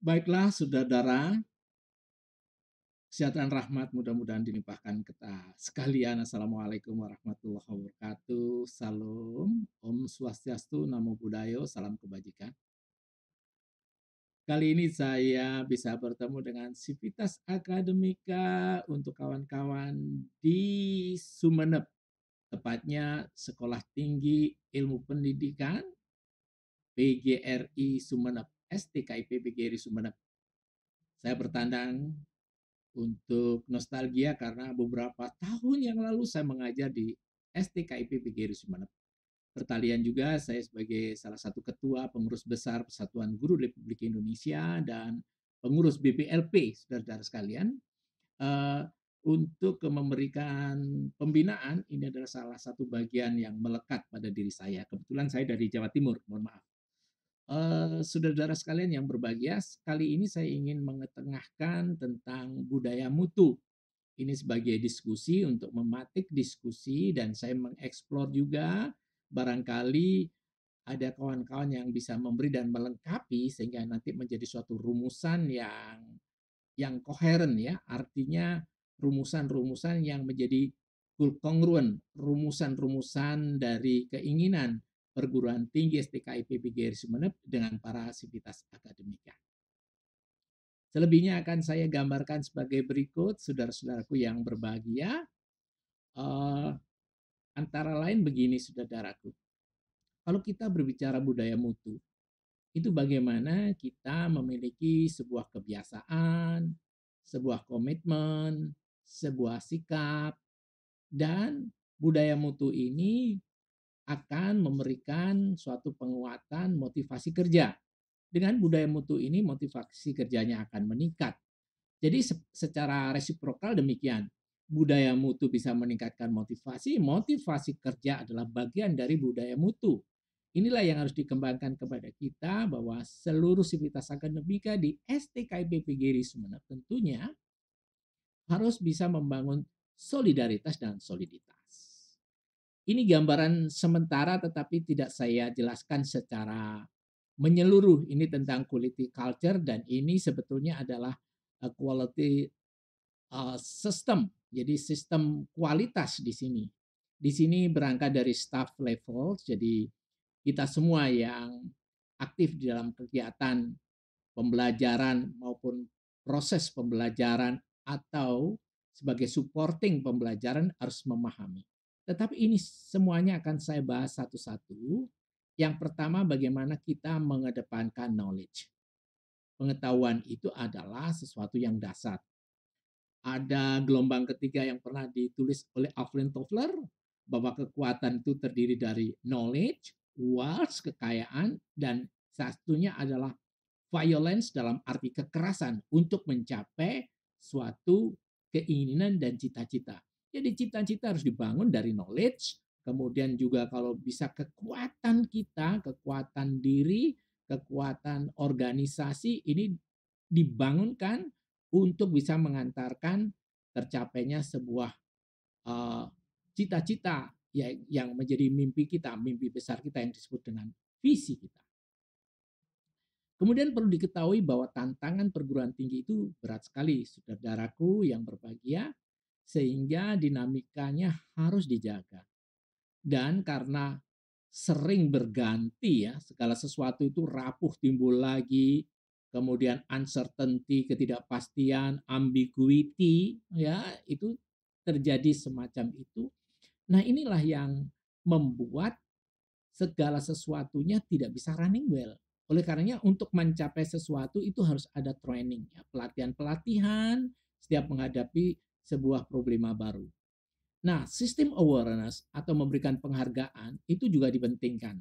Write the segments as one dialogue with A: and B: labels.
A: Baiklah, saudara, kesehatan rahmat mudah-mudahan dilimpahkan kita sekalian. Assalamualaikum warahmatullahi wabarakatuh. Salam, Om Swastiastu, Namo Buddhaya, salam kebajikan. Kali ini saya bisa bertemu dengan Sivitas Akademika untuk kawan-kawan di Sumeneb, tepatnya Sekolah Tinggi Ilmu Pendidikan PGRI Sumeneb, STKIP PGRI Sumeneb. Saya bertandang untuk nostalgia karena beberapa tahun yang lalu saya mengajar di STKIP PGRI Sumeneb. Pertalian juga saya sebagai salah satu ketua pengurus besar Persatuan Guru Republik Indonesia dan pengurus BPLP, saudara-saudara sekalian, eh, untuk memberikan pembinaan. Ini adalah salah satu bagian yang melekat pada diri saya. Kebetulan saya dari Jawa Timur, mohon maaf. Saudara-saudara sekalian yang berbahagia, kali ini saya ingin mengetengahkan tentang budaya mutu. Ini sebagai diskusi untuk mematik diskusi dan saya mengeksplor juga barangkali ada kawan-kawan yang bisa memberi dan melengkapi sehingga nanti menjadi suatu rumusan yang koheren ya, artinya rumusan-rumusan yang menjadi kongruen, rumusan-rumusan dari keinginan perguruan tinggi STKIP PGRI Sumeneb dengan para sivitas akademika. Selebihnya akan saya gambarkan sebagai berikut, saudara-saudaraku yang berbahagia. Eh, Antara lain begini, saudaraku. Kalau kita berbicara budaya mutu, itu bagaimana kita memiliki sebuah kebiasaan, sebuah komitmen, sebuah sikap, dan budaya mutu ini akan memberikan suatu penguatan motivasi kerja. Dengan budaya mutu ini motivasi kerjanya akan meningkat. Jadi secara resiprokal demikian. Budaya mutu bisa meningkatkan motivasi, motivasi kerja adalah bagian dari budaya mutu. Inilah yang harus dikembangkan kepada kita bahwa seluruh sivitas akademika di STKIP PGRI Sumeneb tentunya harus bisa membangun solidaritas dan soliditas. Ini gambaran sementara tetapi tidak saya jelaskan secara menyeluruh. Ini tentang quality culture dan ini sebetulnya adalah quality system. Jadi sistem kualitas di sini. Di sini berangkat dari staff level, jadi kita semua yang aktif di dalam kegiatan pembelajaran maupun proses pembelajaran atau sebagai supporting pembelajaran harus memahami. Tetapi ini semuanya akan saya bahas satu-satu. Yang pertama, bagaimana kita mengedepankan knowledge. Pengetahuan itu adalah sesuatu yang dasar. Ada gelombang ketiga yang pernah ditulis oleh Alvin Toffler bahwa kekuatan itu terdiri dari knowledge, wealth, kekayaan, dan satunya adalah violence dalam arti kekerasan untuk mencapai suatu keinginan dan cita-cita. Jadi cita-cita harus dibangun dari knowledge, kemudian juga kalau bisa kekuatan kita, kekuatan diri, kekuatan organisasi ini dibangunkan untuk bisa mengantarkan tercapainya sebuah eh, cita-cita yang menjadi mimpi kita, mimpi besar kita yang disebut dengan visi kita. Kemudian perlu diketahui bahwa tantangan perguruan tinggi itu berat sekali, saudaraku yang berbahagia, sehingga dinamikanya harus dijaga. Dan karena sering berganti ya, segala sesuatu itu rapuh timbul lagi, kemudian uncertainty, ketidakpastian, ambiguity, ya itu terjadi semacam itu. Nah inilah yang membuat segala sesuatunya tidak bisa running well. Oleh karenanya untuk mencapai sesuatu itu harus ada training, ya, pelatihan-pelatihan setiap menghadapi sebuah problema baru. Nah, sistem awareness atau memberikan penghargaan itu juga dipentingkan.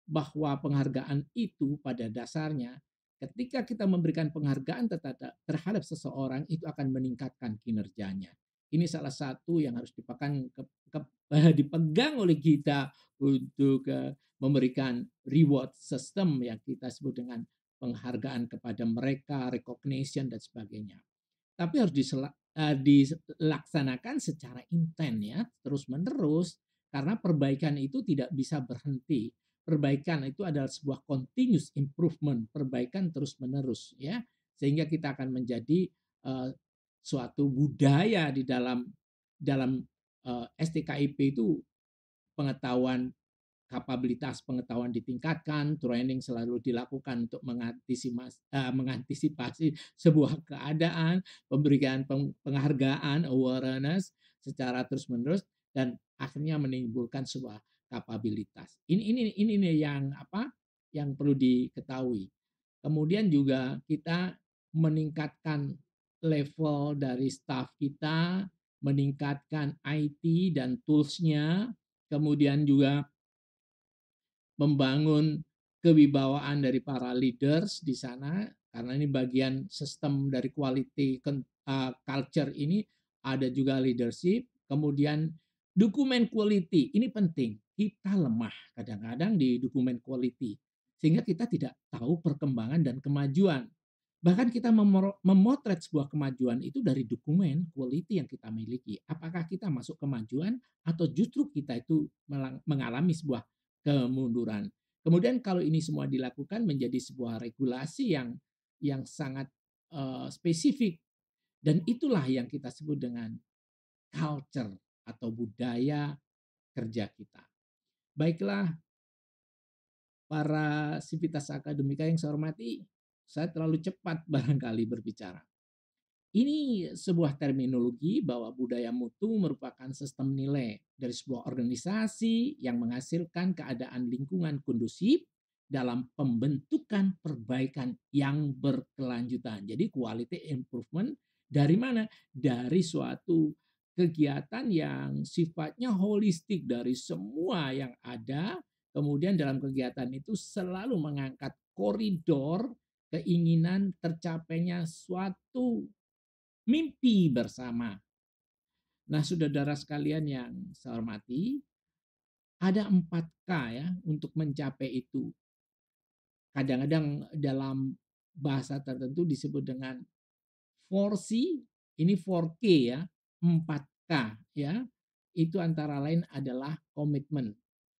A: Bahwa penghargaan itu pada dasarnya ketika kita memberikan penghargaan terhadap seseorang itu akan meningkatkan kinerjanya. Ini salah satu yang harus dipegang oleh kita untuk memberikan reward system yang kita sebut dengan penghargaan kepada mereka, recognition dan sebagainya. Tapi harus dilaksanakan secara intens ya, terus menerus karena perbaikan itu tidak bisa berhenti. perbaikan itu adalah sebuah continuous improvement, perbaikan terus-menerus ya. Sehingga kita akan menjadi suatu budaya di dalam STKIP itu pengetahuan kapabilitas pengetahuan ditingkatkan, training selalu dilakukan untuk mengantisipasi sebuah keadaan, memberikan penghargaan, awareness secara terus-menerus dan akhirnya menimbulkan sebuah kapabilitas. Ini nih yang apa? Yang perlu diketahui. Kemudian juga kita meningkatkan level dari staff kita, meningkatkan IT dan tools-nya, kemudian juga membangun kewibawaan dari para leaders di sana karena ini bagian sistem dari quality culture ini ada juga leadership, kemudian dokumen quality ini penting. Kita lemah kadang-kadang di dokumen quality sehingga kita tidak tahu perkembangan dan kemajuan. Bahkan kita memotret sebuah kemajuan itu dari dokumen quality yang kita miliki. Apakah kita masuk kemajuan atau justru kita itu mengalami sebuah kemunduran. Kemudian kalau ini semua dilakukan menjadi sebuah regulasi yang sangat spesifik dan itulah yang kita sebut dengan culture atau budaya kerja kita. Baiklah para sivitas akademika yang saya hormati, saya terlalu cepat barangkali berbicara. Ini sebuah terminologi bahwa budaya mutu merupakan sistem nilai dari sebuah organisasi yang menghasilkan keadaan lingkungan kondusif dalam pembentukan perbaikan yang berkelanjutan. Jadi quality improvement dari mana? Dari suatu kegiatan yang sifatnya holistik dari semua yang ada. Kemudian dalam kegiatan itu selalu mengangkat koridor keinginan tercapainya suatu mimpi bersama. Nah, saudara sekalian yang saya hormati, ada 4K ya untuk mencapai itu. Kadang-kadang dalam bahasa tertentu disebut dengan 4C, ini 4K ya, 4K ya. Itu antara lain adalah komitmen.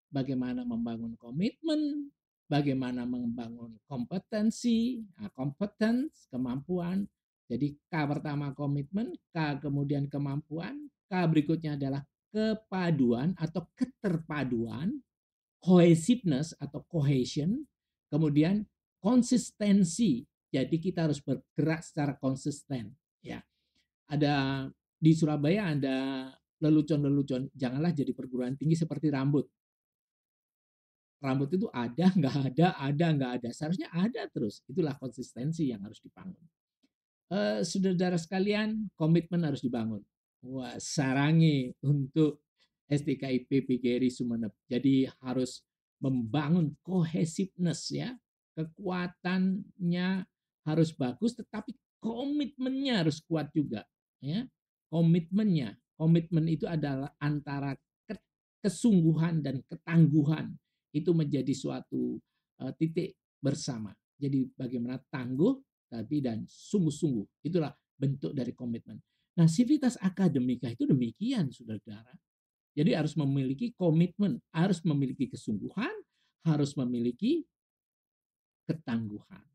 A: Bagaimana membangun komitmen, bagaimana membangun kompetensi, competence, kemampuan. Jadi K pertama komitmen, K kemudian kemampuan, K berikutnya adalah kepaduan atau keterpaduan, cohesiveness atau cohesion, kemudian konsistensi. Jadi kita harus bergerak secara konsisten. Ya, ada di Surabaya ada lelucon-lelucon, janganlah jadi perguruan tinggi seperti rambut. Rambut itu ada, nggak ada. Seharusnya ada terus. Itulah konsistensi yang harus dibangun. Saudara sekalian, komitmen harus dibangun. Wah, sarangi untuk STKIP PGRI Sumeneb. Jadi harus membangun cohesiveness ya. Kekuatannya harus bagus, tetapi komitmennya harus kuat juga. Ya, komitmennya. Komitmen itu adalah antara kesungguhan dan ketangguhan. Itu menjadi suatu titik bersama. Jadi bagaimana tangguh tapi dan sungguh-sungguh. Itulah bentuk dari komitmen. Nah, sivitas akademika itu demikian, saudara. Jadi harus memiliki komitmen, harus memiliki kesungguhan, harus memiliki ketangguhan.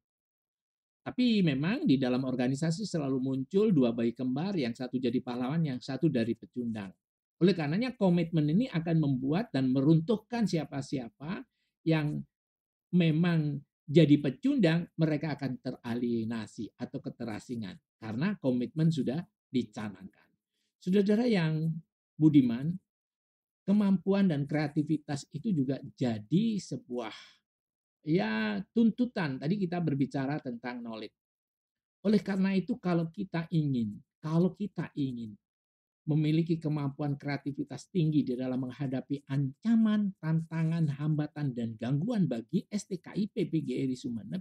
A: Tapi memang di dalam organisasi selalu muncul dua bayi kembar, yang satu jadi pahlawan, yang satu dari pecundang. Oleh karenanya komitmen ini akan membuat dan meruntuhkan siapa-siapa yang memang jadi pecundang, mereka akan teralienasi atau keterasingan karena komitmen sudah dicanangkan. Saudara yang budiman, kemampuan dan kreativitas itu juga jadi sebuah ya tuntutan. Tadi kita berbicara tentang knowledge. Oleh karena itu kalau kita ingin memiliki kemampuan kreativitas tinggi di dalam menghadapi ancaman, tantangan, hambatan, dan gangguan bagi STKIP PGRI Sumeneb,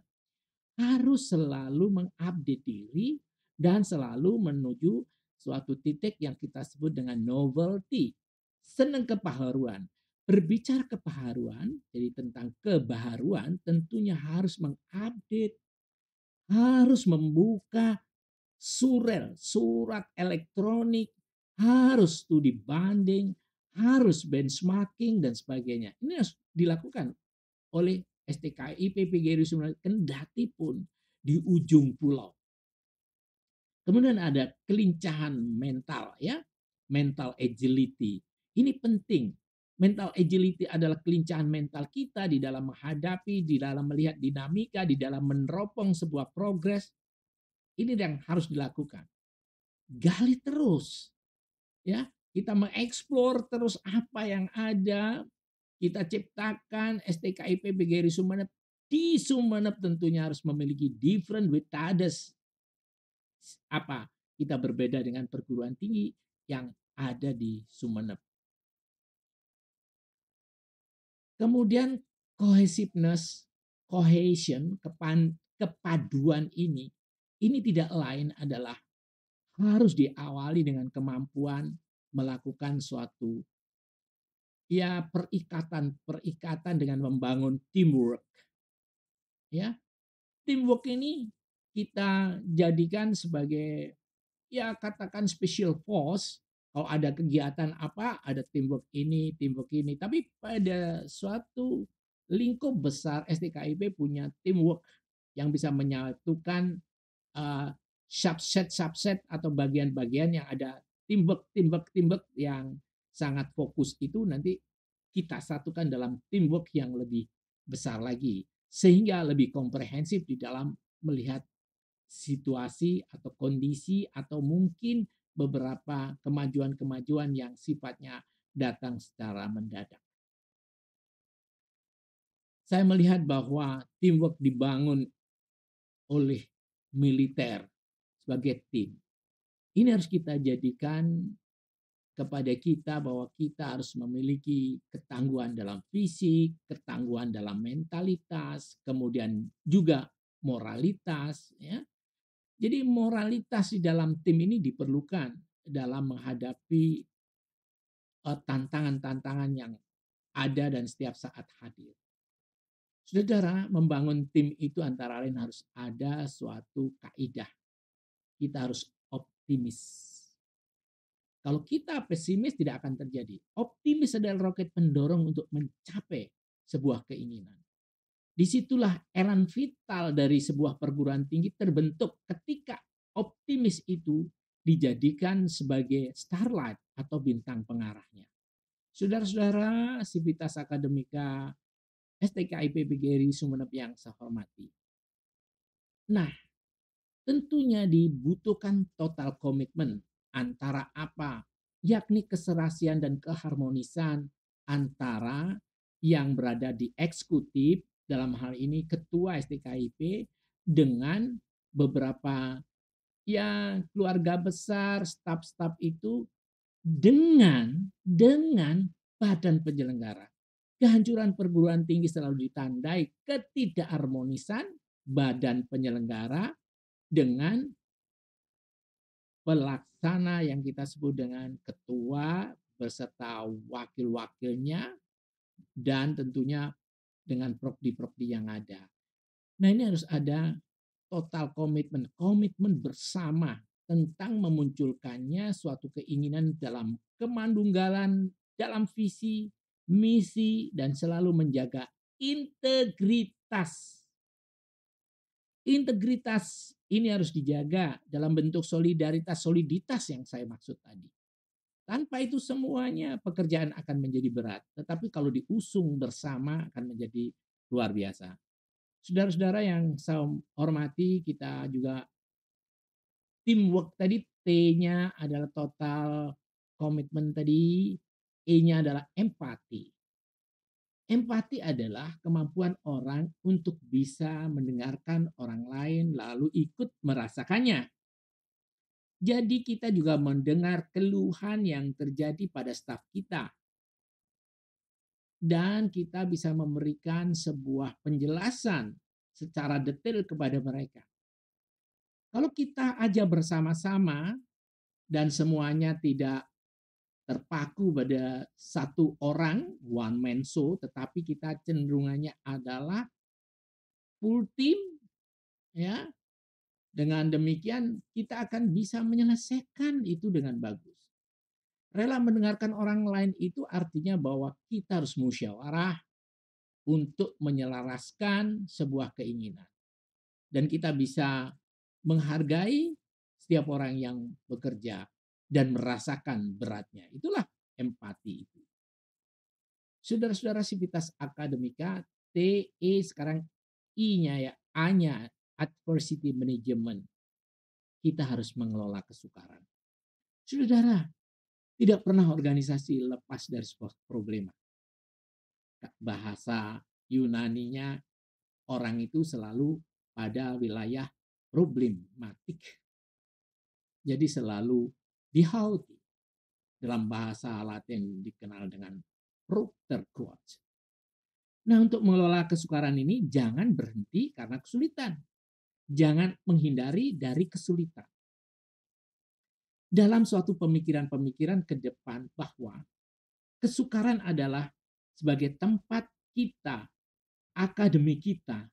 A: harus selalu mengupdate diri dan selalu menuju suatu titik yang kita sebut dengan novelty, senang kebaharuan. Berbicara kebaharuan, jadi tentang kebaharuan, tentunya harus mengupdate, harus membuka surat elektronik, harus studi banding, harus benchmarking dan sebagainya. Ini harus dilakukan. oleh STKI PGRI Sumeneb kendati pun di ujung pulau. Kemudian ada kelincahan mental ya, mental agility. Ini penting. Mental agility adalah kelincahan mental kita di dalam menghadapi, di dalam melihat dinamika, di dalam meneropong sebuah progres. Ini yang harus dilakukan. Gali terus ya, kita mengeksplor terus apa yang ada, kita ciptakan STKIP PGRI Sumeneb. Di Sumeneb tentunya harus memiliki different with others. Apa? Kita berbeda dengan perguruan tinggi yang ada di Sumeneb. Kemudian cohesiveness, cohesion, kepaduan ini tidak lain adalah harus diawali dengan kemampuan melakukan suatu ya perikatan dengan membangun teamwork. Ya, teamwork ini kita jadikan sebagai ya katakan special force. Kalau ada kegiatan apa, ada teamwork ini, teamwork ini. Tapi pada suatu lingkup besar STKIP punya teamwork yang bisa menyatukan uh, subset atau bagian-bagian yang ada teamwork yang sangat fokus itu nanti kita satukan dalam teamwork yang lebih besar lagi sehingga lebih komprehensif di dalam melihat situasi atau kondisi atau mungkin beberapa kemajuan-kemajuan yang sifatnya datang secara mendadak. Saya melihat bahwa teamwork dibangun oleh militer sebagai tim. Ini harus kita jadikan kepada kita bahwa kita harus memiliki ketangguhan dalam fisik, ketangguhan dalam mentalitas, kemudian juga moralitas. Ya. Jadi moralitas di dalam tim ini diperlukan dalam menghadapi tantangan-tantangan yang ada dan setiap saat hadir. Saudara, membangun tim itu antara lain harus ada suatu kaidah. Kita harus optimis. Kalau kita pesimis tidak akan terjadi. Optimis adalah roket pendorong untuk mencapai sebuah keinginan. Disitulah elan vital dari sebuah perguruan tinggi terbentuk ketika optimis itu dijadikan sebagai starlight atau bintang pengarahnya. Saudara-saudara, Sivitas Akademika STKIP PGRI Sumeneb yang saya hormati. Nah, tentunya dibutuhkan total komitmen antara apa? Yakni keserasian dan keharmonisan antara yang berada di eksekutif, dalam hal ini ketua STKIP, dengan beberapa ya keluarga besar, staf-staf itu dengan badan penyelenggara. Kehancuran perguruan tinggi selalu ditandai ketidakharmonisan badan penyelenggara dengan pelaksana yang kita sebut dengan ketua beserta wakil-wakilnya dan tentunya dengan prodi-prodi yang ada. Nah, ini harus ada total komitmen bersama tentang memunculkannya suatu keinginan dalam kemandunggalan, dalam visi, misi, dan selalu menjaga integritas. Integritas ini harus dijaga dalam bentuk soliditas yang saya maksud tadi. Tanpa itu semuanya pekerjaan akan menjadi berat. Tetapi kalau diusung bersama akan menjadi luar biasa. Saudara-saudara yang saya hormati, kita juga teamwork tadi, T-nya adalah total komitmen tadi, E-nya adalah empati. Empati adalah kemampuan orang untuk bisa mendengarkan orang lain lalu ikut merasakannya. Jadi kita juga mendengar keluhan yang terjadi pada staf kita. Dan kita bisa memberikan sebuah penjelasan secara detail kepada mereka. Kalau kita aja bersama-sama dan semuanya tidak terpaku pada satu orang, one man show, tetapi kita cenderungannya adalah full team, ya. Dengan demikian kita akan bisa menyelesaikan itu dengan bagus. Rela mendengarkan orang lain itu artinya bahwa kita harus musyawarah, untuk menyelaraskan sebuah keinginan. Dan kita bisa menghargai setiap orang yang bekerja dan merasakan beratnya. Itulah empati itu. Saudara-saudara Civitas Akademika, TE sekarang I-nya ya, A-nya, adversity management. Kita harus mengelola kesukaran. Saudara, tidak pernah organisasi lepas dari sebuah problema. Bahasa Yunaninya, orang itu selalu pada wilayah problematik. Jadi selalu dihauti. Dalam bahasa Latin dikenal dengan Rutherquote. Nah, untuk mengelola kesukaran ini jangan berhenti karena kesulitan. Jangan menghindari dari kesulitan. Dalam suatu pemikiran-pemikiran ke depan bahwa kesukaran adalah sebagai tempat kita, akademi kita,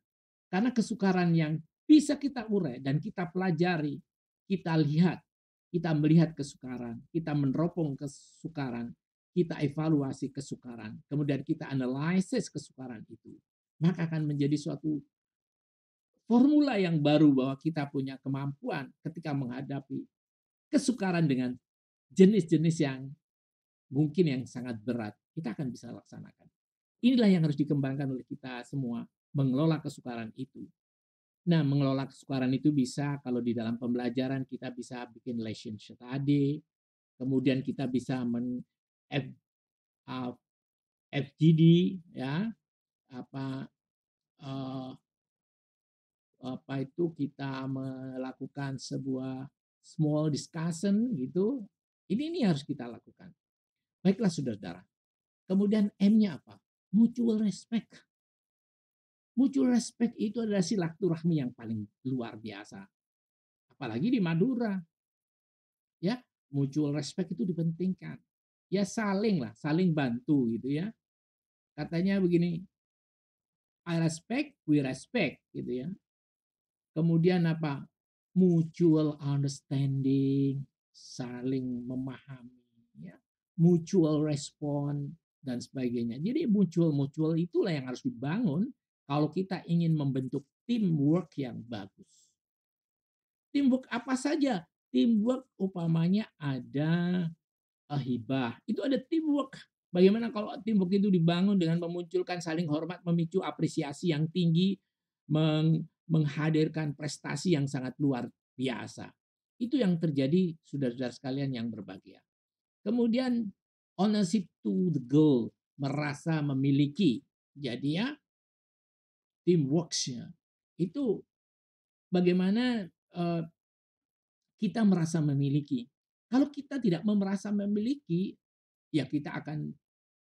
A: karena kesukaran yang bisa kita urai dan kita pelajari, kita lihat, kita melihat kesukaran, kita meneropong kesukaran, kita evaluasi kesukaran, kemudian kita analisis kesukaran itu, maka akan menjadi suatu formula yang baru bahwa kita punya kemampuan ketika menghadapi kesukaran dengan jenis-jenis yang mungkin yang sangat berat, kita akan bisa laksanakan. Inilah yang harus dikembangkan oleh kita semua, mengelola kesukaran itu. Nah, mengelola kesukaran itu bisa kalau di dalam pembelajaran kita bisa bikin lesson study, kemudian kita bisa FGD ya, apa itu kita melakukan sebuah small discussion gitu. Ini harus kita lakukan. Baiklah saudara. Kemudian M-nya apa? Mutual respect. Mutual respect itu adalah silaturahmi yang paling luar biasa. Apalagi di Madura. Ya, mutual respect itu dipentingkan. Ya saling bantu gitu ya. Katanya begini, I respect, we respect gitu ya. Kemudian apa? Mutual understanding, saling memahami, ya. Mutual respond dan sebagainya. Jadi mutual itulah yang harus dibangun kalau kita ingin membentuk teamwork yang bagus. Teamwork apa saja? Teamwork umpamanya ada hibah. Itu ada teamwork. Bagaimana kalau teamwork itu dibangun dengan memunculkan saling hormat, memicu apresiasi yang tinggi, menghadirkan prestasi yang sangat luar biasa. Itu yang terjadi saudara-saudara sekalian yang berbahagia. Kemudian ownership to the goal, merasa memiliki. Jadi ya teamwork-nya itu bagaimana kita merasa memiliki. Kalau kita tidak merasa memiliki, ya kita akan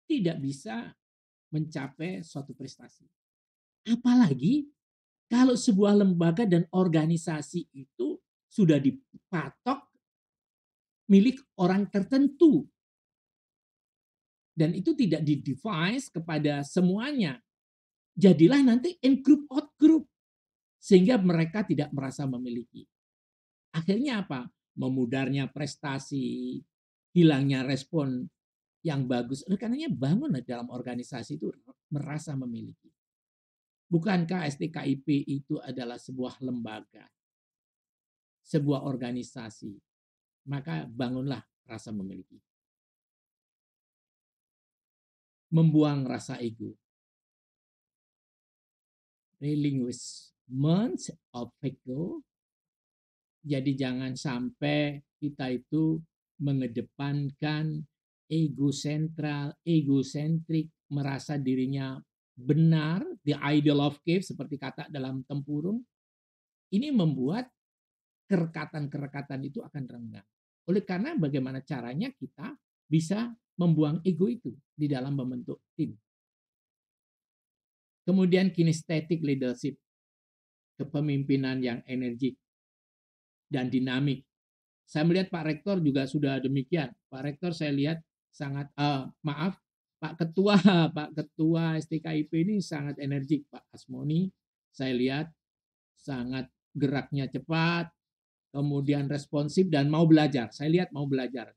A: tidak bisa mencapai suatu prestasi. Apalagi kalau sebuah lembaga dan organisasi itu sudah dipatok milik orang tertentu. Dan itu tidak di-device kepada semuanya. Jadilah nanti in group, out group. Sehingga mereka tidak merasa memiliki. Akhirnya apa? Memudarnya prestasi, hilangnya respon yang bagus. Oleh karenanya bangun dalam organisasi itu merasa memiliki. Bukankah STKIP itu adalah sebuah lembaga, sebuah organisasi? Maka bangunlah rasa memiliki. Membuang rasa ego. Relinquishment of ego. Jadi jangan sampai kita itu mengedepankan ego sentral, egosentrik, merasa dirinya benar, the idol of cave seperti kata dalam tempurung. Ini membuat kerekatan-kerekatan itu akan renggang. Oleh karena bagaimana caranya kita bisa membuang ego itu di dalam membentuk tim. Kemudian kinesthetic leadership, kepemimpinan yang energik dan dinamik. Saya melihat Pak Rektor juga sudah demikian. Pak Rektor saya lihat sangat, Pak Ketua, Pak Ketua STKIP ini sangat energik, Pak Asmoni. Saya lihat sangat geraknya cepat, kemudian responsif dan mau belajar. Saya lihat mau belajar.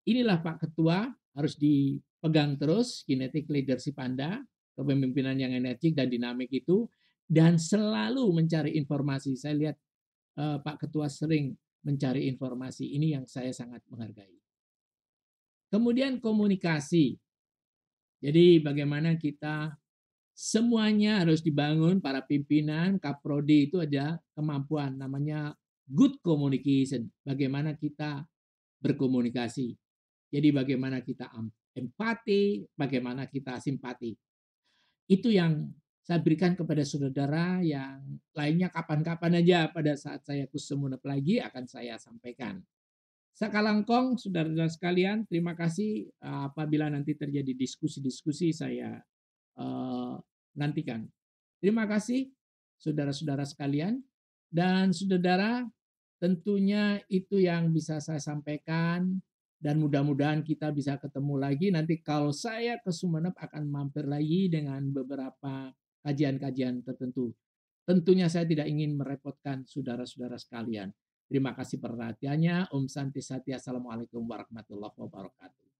A: Inilah Pak Ketua harus dipegang terus kinetic leadership Anda. kepemimpinan yang energik dan dinamik itu, dan selalu mencari informasi. Saya lihat Pak Ketua sering mencari informasi, ini yang saya sangat menghargai. Kemudian komunikasi. Jadi bagaimana kita semuanya harus dibangun, para pimpinan, kaprodi itu ada kemampuan namanya good communication. Bagaimana kita berkomunikasi. Jadi bagaimana kita empati, bagaimana kita simpati. Itu yang saya berikan kepada saudara yang lainnya kapan-kapan aja pada saat saya ke Sumeneb lagi akan saya sampaikan. Sakalangkong, saudara-saudara sekalian, terima kasih apabila nanti terjadi diskusi-diskusi saya nantikan. Terima kasih saudara-saudara sekalian, dan saudara tentunya itu yang bisa saya sampaikan, dan mudah-mudahan kita bisa ketemu lagi. Nanti kalau saya ke Sumeneb akan mampir lagi dengan beberapa kajian-kajian tertentu. Tentunya saya tidak ingin merepotkan saudara-saudara sekalian. Terima kasih perhatiannya. Om Santi Satya. Assalamualaikum warahmatullahi wabarakatuh.